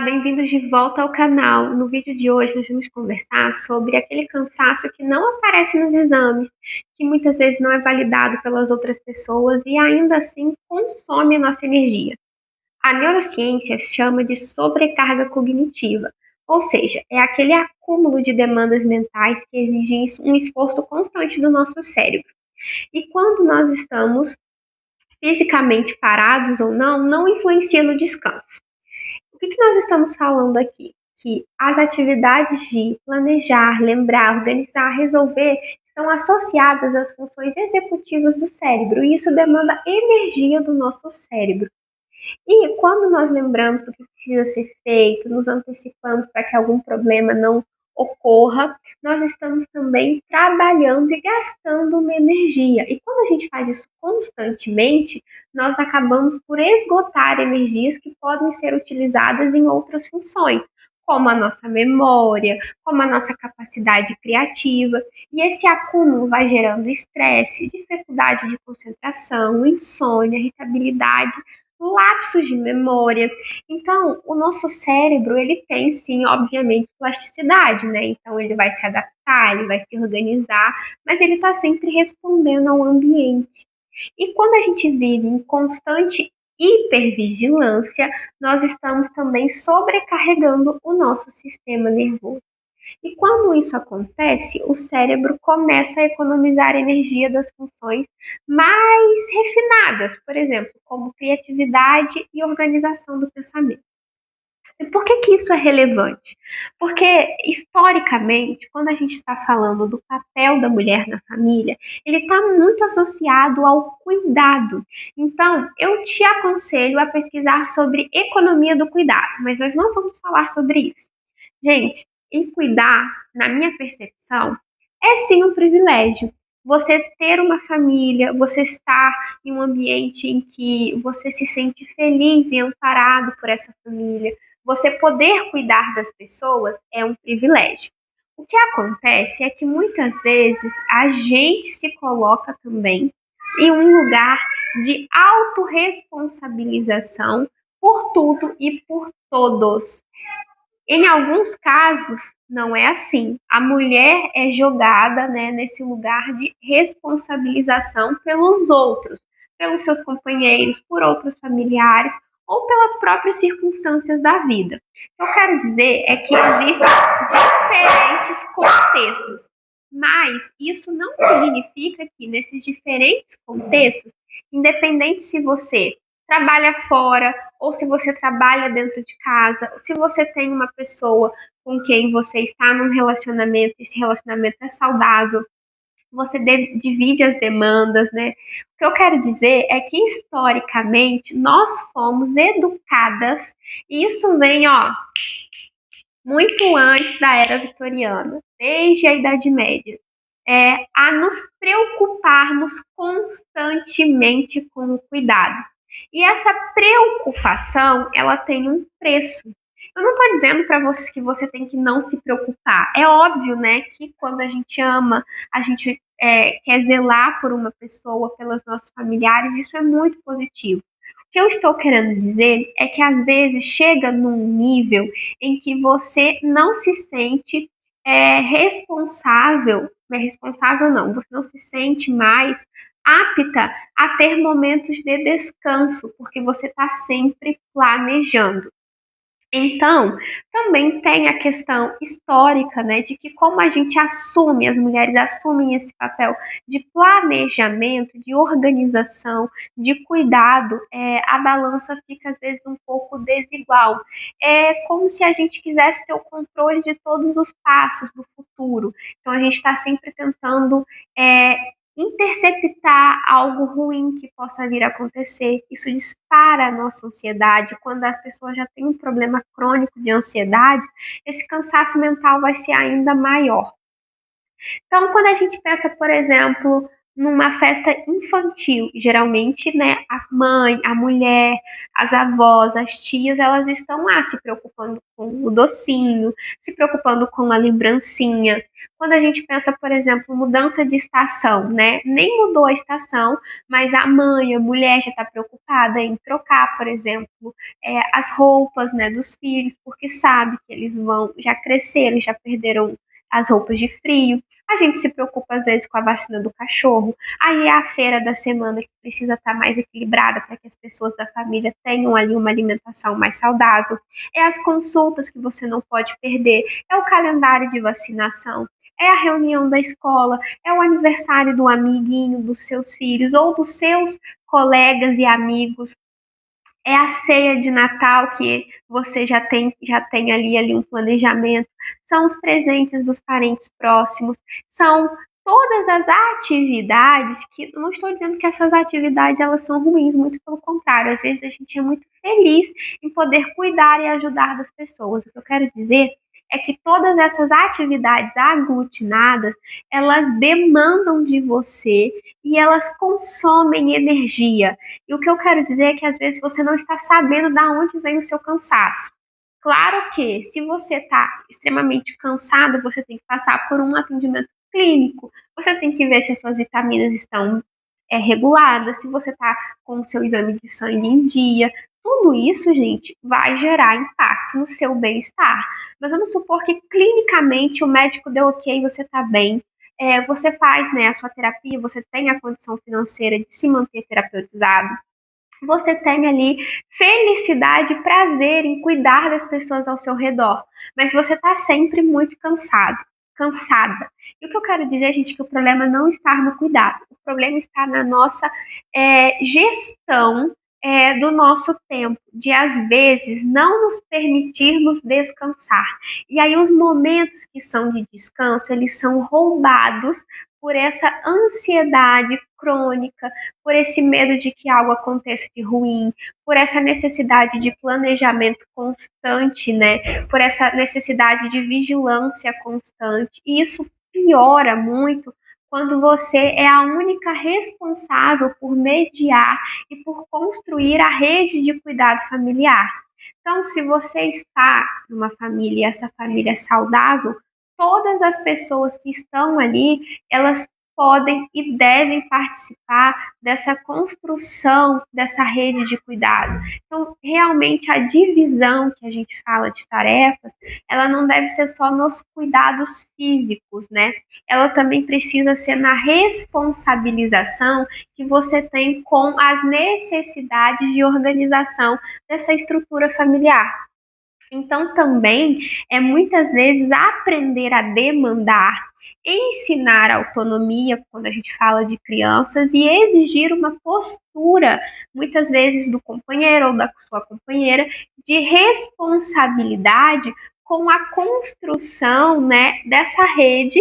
Bem-vindos de volta ao canal. No vídeo de hoje nós vamos conversar sobre aquele cansaço que não aparece nos exames, que muitas vezes não é validado pelas outras pessoas e ainda assim consome a nossa energia. A neurociência chama de sobrecarga cognitiva, ou seja, é aquele acúmulo de demandas mentais que exigem um esforço constante do nosso cérebro. E quando nós estamos fisicamente parados ou não, não influencia no descanso. O que nós estamos falando aqui? Que as atividades de planejar, lembrar, organizar, resolver estão associadas às funções executivas do cérebro e isso demanda energia do nosso cérebro. E quando nós lembramos do que precisa ser feito, nos antecipamos para que algum problema não ocorra, nós estamos também trabalhando e gastando uma energia. E quando a gente faz isso constantemente, nós acabamos por esgotar energias que podem ser utilizadas em outras funções, como a nossa memória, como a nossa capacidade criativa. E esse acúmulo vai gerando estresse, dificuldade de concentração, insônia, irritabilidade, lapsos de memória. Então, o nosso cérebro, ele tem sim, obviamente, plasticidade, né? Então, ele vai se adaptar, ele vai se organizar, mas ele está sempre respondendo ao ambiente. E quando a gente vive em constante hipervigilância, nós estamos também sobrecarregando o nosso sistema nervoso. E quando isso acontece, o cérebro começa a economizar energia das funções mais refinadas, por exemplo, como criatividade e organização do pensamento. E por que isso é relevante? Porque, historicamente, quando a gente está falando do papel da mulher na família, ele está muito associado ao cuidado. Então, eu te aconselho a pesquisar sobre economia do cuidado, mas nós não vamos falar sobre isso. Gente, e cuidar, na minha percepção, é sim um privilégio. Você ter uma família, você estar em um ambiente em que você se sente feliz e amparado por essa família, você poder cuidar das pessoas é um privilégio. O que acontece é que muitas vezes a gente se coloca também em um lugar de autorresponsabilização por tudo e por todos. Em alguns casos, não é assim. A mulher é jogada, né, nesse lugar de responsabilização pelos outros, pelos seus companheiros, por outros familiares ou pelas próprias circunstâncias da vida. O que eu quero dizer é que existem diferentes contextos, mas isso não significa que nesses diferentes contextos, independente se você trabalha fora ou se você trabalha dentro de casa, ou se você tem uma pessoa com quem você está num relacionamento, esse relacionamento é saudável, você divide as demandas, né? O que eu quero dizer é que historicamente nós fomos educadas, e isso vem, ó, muito antes da era vitoriana, desde a Idade Média, a nos preocuparmos constantemente com o cuidado. E essa preocupação, ela tem um preço. Eu não estou dizendo para você que você tem que não se preocupar. É óbvio, né, que quando a gente ama, a gente quer zelar por uma pessoa, pelos nossos familiares, isso é muito positivo. O que eu estou querendo dizer é que às vezes chega num nível em que você não se sente responsável, não é responsável não, você não se sente mais apta a ter momentos de descanso, porque você está sempre planejando. Então, também tem a questão histórica, né, de que como a gente assume, as mulheres assumem esse papel de planejamento, de organização, de cuidado, a balança fica às vezes um pouco desigual. É como se a gente quisesse ter o controle de todos os passos do futuro. Então, a gente está sempre tentando é, interceptar algo ruim que possa vir a acontecer. Isso dispara a nossa ansiedade. Quando a pessoa já tem um problema crônico de ansiedade, esse cansaço mental vai ser ainda maior. Então, quando a gente pensa, por exemplo, numa festa infantil. Geralmente, né, a mãe, a mulher, as avós, as tias, elas estão lá se preocupando com o docinho, se preocupando com a lembrancinha. Quando a gente pensa, por exemplo, mudança de estação, né? Nem mudou a estação, mas a mãe, a mulher já está preocupada em trocar, por exemplo, as roupas, né, dos filhos, porque sabe que eles vão, já cresceram, já perderam as roupas de frio. A gente se preocupa às vezes com a vacina do cachorro. Aí é a feira da semana que precisa estar mais equilibrada para que as pessoas da família tenham ali uma alimentação mais saudável. É as consultas que você não pode perder. É o calendário de vacinação. É a reunião da escola, é o aniversário do amiguinho dos seus filhos ou dos seus colegas e amigos, é a ceia de Natal que você já tem ali um planejamento, são os presentes dos parentes próximos, são todas as atividades que não estou dizendo que essas atividades elas são ruins, muito pelo contrário, às vezes a gente é muito feliz em poder cuidar e ajudar das pessoas. O que eu quero dizer é que todas essas atividades aglutinadas, elas demandam de você e elas consomem energia. E o que eu quero dizer é que às vezes você não está sabendo de onde vem o seu cansaço. Claro que se você está extremamente cansado, você tem que passar por um atendimento clínico. Você tem que ver se as suas vitaminas estão reguladas, se você está com o seu exame de sangue em dia. Tudo isso, gente, vai gerar impacto no seu bem-estar. Mas vamos supor que clinicamente o médico deu ok, você está bem, você faz, né, a sua terapia, você tem a condição financeira de se manter terapeutizado, você tem ali felicidade e prazer em cuidar das pessoas ao seu redor, mas você está sempre muito cansado, cansada. E o que eu quero dizer, gente, é que o problema não está no cuidado, o problema está na nossa gestão do nosso tempo, de às vezes não nos permitirmos descansar. E aí os momentos que são de descanso, eles são roubados por essa ansiedade crônica, por esse medo de que algo aconteça de ruim, por essa necessidade de planejamento constante, né? Por essa necessidade de vigilância constante. E isso piora muito quando você é a única responsável por mediar e por construir a rede de cuidado familiar. Então, se você está numa família e essa família é saudável, todas as pessoas que estão ali, elas podem e devem participar dessa construção dessa rede de cuidado. Então, realmente a divisão que a gente fala de tarefas, ela não deve ser só nos cuidados físicos, né? Ela também precisa ser na responsabilização que você tem com as necessidades de organização dessa estrutura familiar. Então, também é muitas vezes aprender a demandar, ensinar autonomia, quando a gente fala de crianças, e exigir uma postura, muitas vezes do companheiro ou da sua companheira, de responsabilidade com a construção, né, dessa rede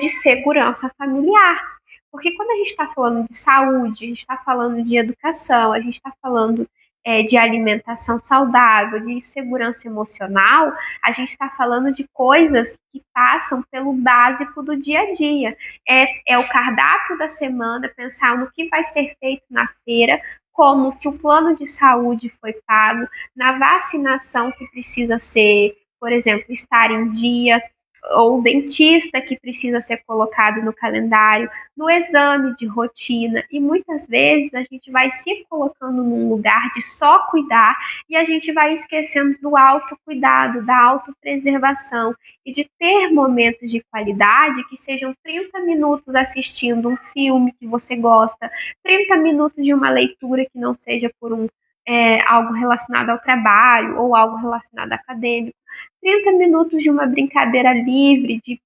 de segurança familiar. Porque quando a gente está falando de saúde, a gente está falando de educação, a gente está falando de alimentação saudável, de segurança emocional, a gente está falando de coisas que passam pelo básico do dia a dia. É o cardápio da semana, pensar no que vai ser feito na feira, como se o plano de saúde foi pago, na vacinação que precisa ser, por exemplo, estar em dia, ou dentista que precisa ser colocado no calendário, no exame de rotina, e muitas vezes a gente vai se colocando num lugar de só cuidar e a gente vai esquecendo do autocuidado, da autopreservação e de ter momentos de qualidade que sejam 30 minutos assistindo um filme que você gosta, 30 minutos de uma leitura que não seja por algo relacionado ao trabalho ou algo relacionado ao acadêmico, 30 minutos de uma brincadeira livre, de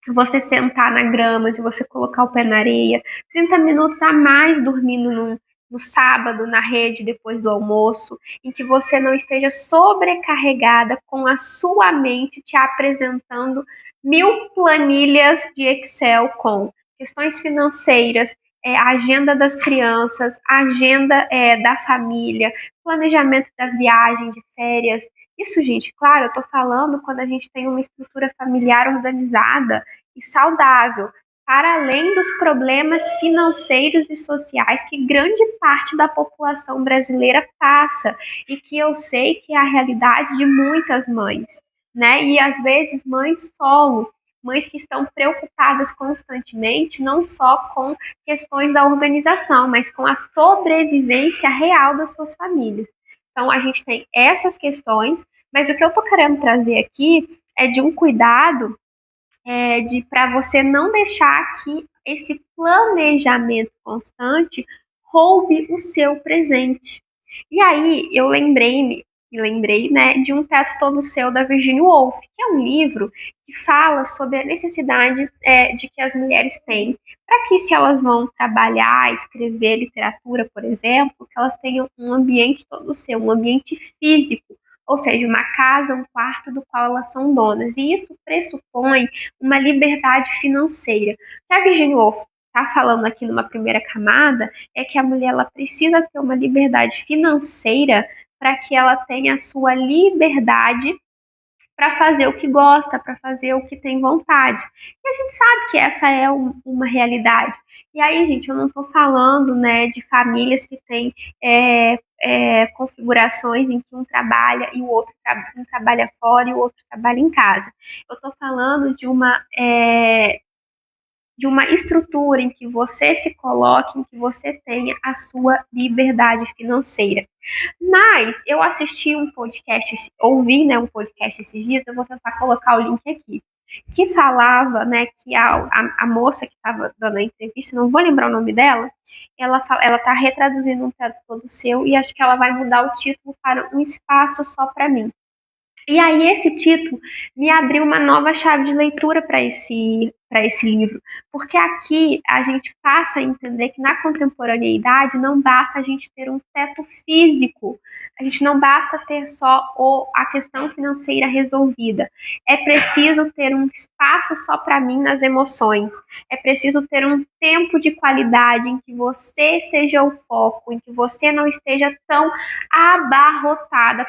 você sentar na grama, de você colocar o pé na areia, 30 minutos a mais dormindo no sábado, na rede, depois do almoço, em que você não esteja sobrecarregada com a sua mente te apresentando 1000 planilhas de Excel com questões financeiras, a agenda das crianças, a agenda da família, planejamento da viagem, de férias. Isso, gente, claro, eu estou falando quando a gente tem uma estrutura familiar organizada e saudável. para além dos problemas financeiros e sociais que grande parte da população brasileira passa e que eu sei que é a realidade de muitas mães, né? E às vezes mães solo, mães que estão preocupadas constantemente, não só com questões da organização, mas com a sobrevivência real das suas famílias. Então a gente tem essas questões, mas o que eu estou querendo trazer aqui é de um cuidado de para você não deixar que esse planejamento constante roube o seu presente. E aí eu lembrei, né, de Um Teto Todo Seu da Virginia Woolf, que é um livro que fala sobre a necessidade de que as mulheres têm para que, se elas vão trabalhar, escrever literatura, por exemplo, que elas tenham um ambiente todo seu, um ambiente físico, ou seja, uma casa, um quarto do qual elas são donas. E isso pressupõe uma liberdade financeira. O que a Virginia Woolf está falando aqui numa primeira camada é que a mulher ela precisa ter uma liberdade financeira para que ela tenha a sua liberdade para fazer o que gosta, para fazer o que tem vontade. E a gente sabe que essa é uma realidade. E aí, gente, eu não estou falando, né, de famílias que têm configurações em que um trabalha e o outro um trabalha fora e o outro trabalha em casa. Eu estou falando de uma estrutura em que você se coloque, em que você tenha a sua liberdade financeira. Mas eu assisti um podcast, ouvi, né, um podcast esses dias, eu vou tentar colocar o link aqui, que falava, né, que a moça que estava dando a entrevista, não vou lembrar o nome dela, ela tá retraduzindo Um Teto Todo Seu e acho que ela vai mudar o título para Um Espaço Só para Mim. E aí esse título me abriu uma nova chave de leitura para esse livro, porque aqui a gente passa a entender que na contemporaneidade não basta a gente ter um teto físico, a gente não basta ter só a questão financeira resolvida. É preciso ter um espaço só para mim nas emoções. É preciso ter um tempo de qualidade em que você seja o foco, em que você não esteja tão abarrotada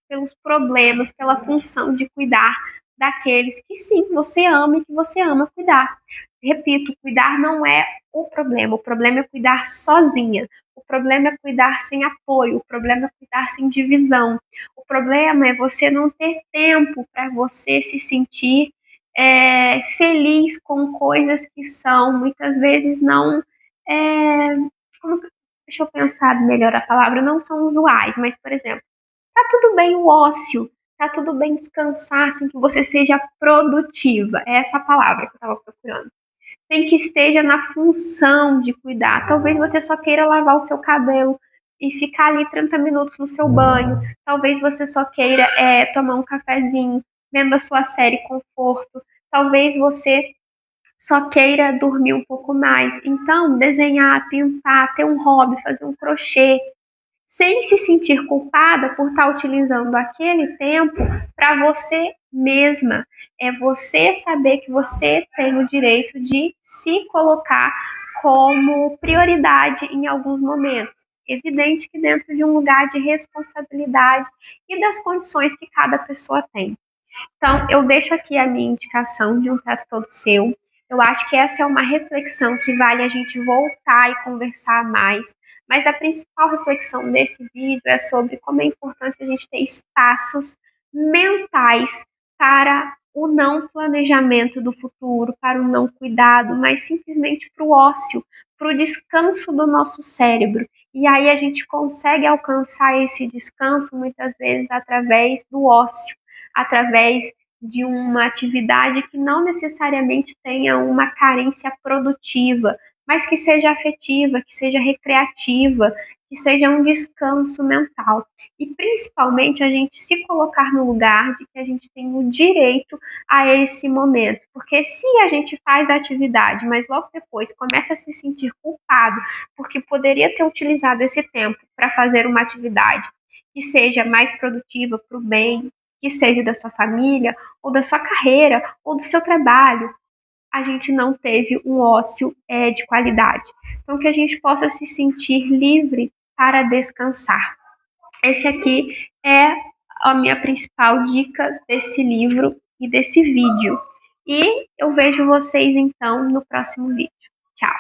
pelos problemas, pela função de cuidar daqueles que sim, você ama e que você ama cuidar. Repito, cuidar não é o problema é cuidar sozinha, o problema é cuidar sem apoio, o problema é cuidar sem divisão, o problema é você não ter tempo para você se sentir feliz com coisas que são muitas vezes não. É, como, deixa eu pensar melhor a palavra, não são usuais, mas, por exemplo, tá tudo bem o ócio, tá tudo bem descansar sem que você seja produtiva. É essa a palavra que eu estava procurando. Sem que esteja na função de cuidar. Talvez você só queira lavar o seu cabelo e ficar ali 30 minutos no seu banho. Talvez você só queira tomar um cafezinho, vendo a sua série conforto. Talvez você só queira dormir um pouco mais. Então, desenhar, pintar, ter um hobby, fazer um crochê, sem se sentir culpada por estar utilizando aquele tempo para você mesma. É você saber que você tem o direito de se colocar como prioridade em alguns momentos. Evidente que dentro de um lugar de responsabilidade e das condições que cada pessoa tem. Então, eu deixo aqui a minha indicação de Um Teto Todo Seu. Eu acho que essa é uma reflexão que vale a gente voltar e conversar mais. Mas a principal reflexão desse vídeo é sobre como é importante a gente ter espaços mentais para o não planejamento do futuro, para o não cuidado, mas simplesmente para o ócio, para o descanso do nosso cérebro. E aí a gente consegue alcançar esse descanso muitas vezes através do ócio, através de uma atividade que não necessariamente tenha uma carência produtiva, mas que seja afetiva, que seja recreativa, que seja um descanso mental. E principalmente a gente se colocar no lugar de que a gente tem o direito a esse momento. Porque se a gente faz a atividade, mas logo depois começa a se sentir culpado, porque poderia ter utilizado esse tempo para fazer uma atividade que seja mais produtiva para o bem, que seja da sua família, ou da sua carreira, ou do seu trabalho, a gente não teve um ócio de qualidade. Então, que a gente possa se sentir livre para descansar. Esse aqui é a minha principal dica desse livro e desse vídeo. E eu vejo vocês então no próximo vídeo. Tchau!